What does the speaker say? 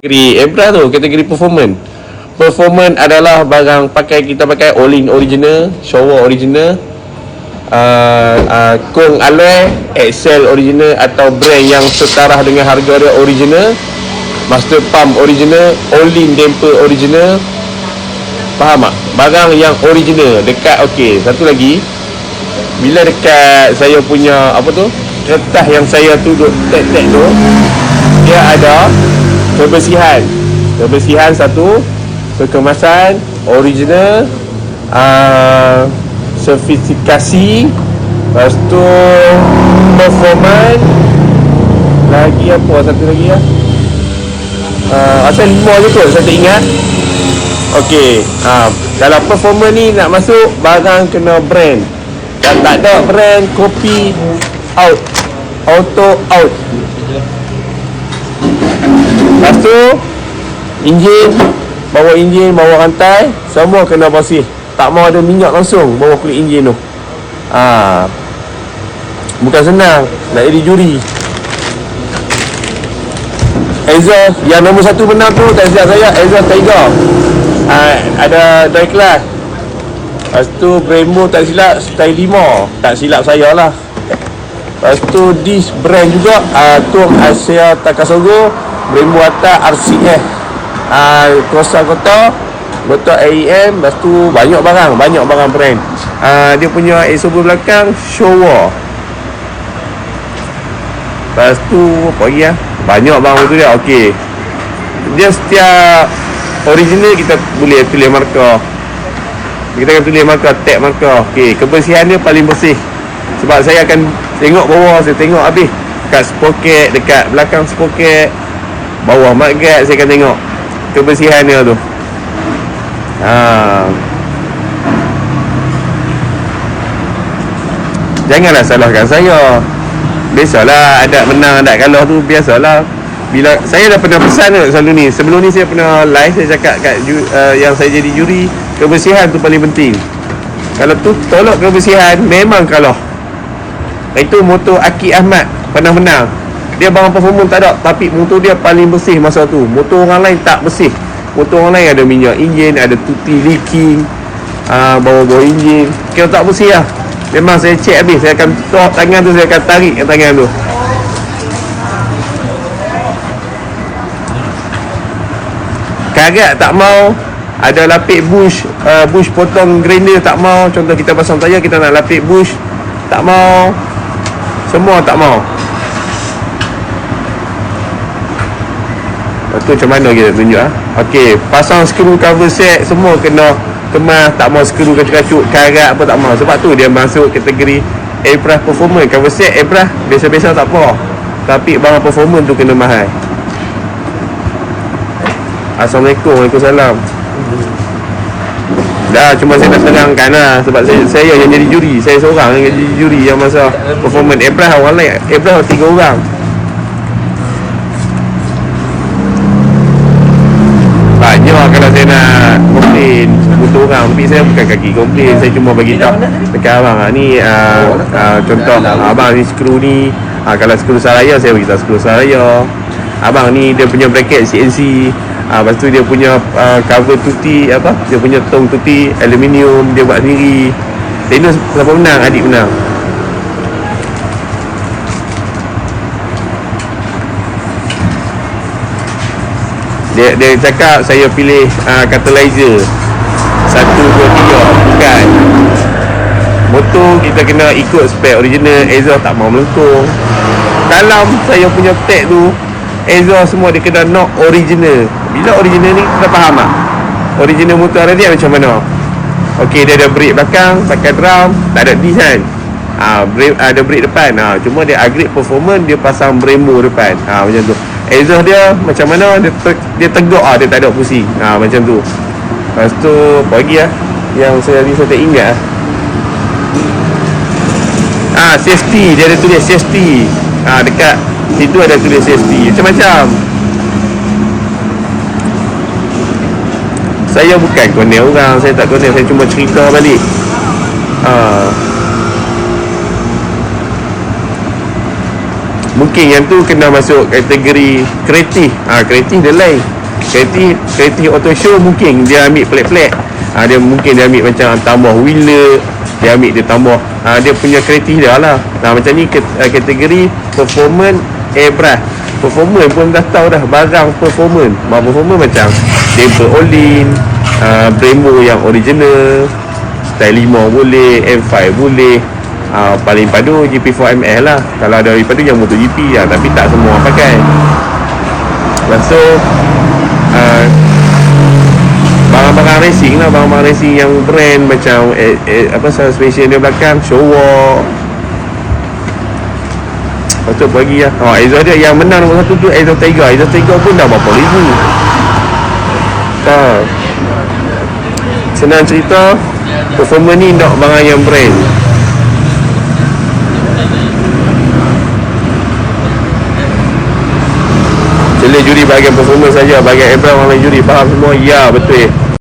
kategori Ebra tu, kategori performance. Performance adalah barang kita pakai Olin original, Showa original, Kong alloy, Excel original atau brand yang setara dengan harga dia original, Master Pump original, Olin damper original. Faham tak? Barang yang original dekat. Okey, satu lagi, bila dekat saya punya apa tu, kertas yang saya tuduh tag-tag tu, dia ada kebersihan satu, kekemasan original, sertifikasi, lepas tu performance, lagi apa satu lagi ya, asal 5 je kot saya tak ingat. Okey, dalam performance ni nak masuk barang kena brand. Dan tak ada brand, copy out, auto out. Lepas tu enjin, bawa rantai, semua kena bersih. Tak mau ada minyak langsung bawa kulit enjin tu. Bukan senang nak jadi juri. Exhaust yang nombor 1 menang tu, tak silap saya, exhaust Tiger. Ada dry class. Lepas tu Brembo tak silap style 5, tak silap saya lah. Lepas tu disc brand juga, Tuang Asia Takasogo, Brembo atas RCS, Corsa Kota, botol AEM. Lepas tu banyak barang brand. Dia punya exhaust belakang Showa. Lepas tu apa lagi lah, banyak barang tu dia. Okey, dia setiap original kita boleh tulis markah. Kita akan tulis markah, tag markah. Okey, kebersihan dia paling bersih. Sebab saya akan tengok bawah, saya tengok habis. Dekat sprocket, dekat belakang sprocket, bawah mudguard, saya akan tengok kebersihan dia tu. Janganlah salahkan saya. Biasalah, ada menang, ada kalah tu biasalah. Bila saya dah pernah pesan selalu ni, sebelum ni saya pernah live, saya cakap kat yang saya jadi juri, kebersihan tu paling penting. Kalau tu tolak kebersihan, memang kalah. Itu motor Aki Ahmad pernah menang. Dia barang performance tak ada, tapi motor dia paling bersih masa tu. Motor orang lain tak bersih. Motor orang lain ada minyak enjin, ada tuti leaking, bawah-bawah enjin, kira tak bersih lah. Memang saya cek habis. Saya akan tok tangan tu, saya akan tarik tangan tu. Karat tak mau, ada lapik bush, bush potong grinder tak mau. Contoh kita pasang tayar, kita nak lapik bush, tak mau. Semua tak mau. Lepas tu macam mana kita tunjuk Okey, pasang skru cover set, semua kena kemas, tak mau skru kacuk-kacuk, karat apa tak mau. Sebab tu dia masuk kategori Ebra performance. Cover set Ebra biasa-biasa tak apa, tapi barang performance tu kena mahal. Assalamualaikum, Waalaikumsalam. Dah, cuma saya nak terangkan lah. Sebab saya yang jadi juri, saya seorang yang jadi juri yang masa performance. Ebra orang lain, Ebra 3 orang. Banyak kalau saya nak komplain butuh orang, tapi saya bukan kaki komplain. Saya cuma bagi tahu dekat abang, ni contoh abang ni skru ni, kalau skru Saraya saya bagi tahu skru Saraya. Abang ni dia punya bracket CNC, lepas tu dia punya cover tuti, apa, dia punya tong tuti aluminium dia buat sendiri. Tenus siapa menang? Adik menang. Dia cakap saya pilih catalyzer 1, 2, 3. Bukan. Motor kita kena ikut spek original. Exhaust tak mau melengkung. Dalam saya punya tag tu, exhaust semua dia kena knock original. Bila original ni kita faham tak? Original motor dia macam mana? Okey, dia ada brake belakang, pakai drum, tak ada disc kan? Brake, ada brake depan. Cuma dia upgrade performance, dia pasang Brembo depan. Macam tu. Exhaust dia macam mana, dia tegak, dia tak ada pusing. Macam tu. Lepas tu apa lagi yang saya tak ingat. Safety, dia ada tulis safety. Dekat situ ada tulis safety. Macam-macam. Saya bukan konek orang, saya tak konek, saya cuma cerita balik. Mungkin yang tu kena masuk kategori kreatif. Kreatif dia lain. Kreatif auto show mungkin dia ambil pelik-pelik. Dia mungkin dia ambil macam tambah wheeler, dia ambil dia tambah dia punya kreatif dia lah. Macam ni kategori performance airbrush. Performance pun dah tahu dah, barang performance macam Temper Olin, Brembo yang original, Style 5 boleh, M5 boleh. Paling padu GP4ML lah. Kalau ada daripada yang MotoGP lah, tapi tak semua orang pakai. So barang-barang racing lah, barang-barang racing yang brand macam suspension dia belakang Showa. Lepas tu apa lagi lah, exhaust dia yang menang nombor 1 tu exhaust Tiger pun dah berapa ribu. Senang cerita, performance ni nak barang yang brand. Sila juri bahagian performance saja, bahagian airbrush orang lain juri faham semua. Ya betul.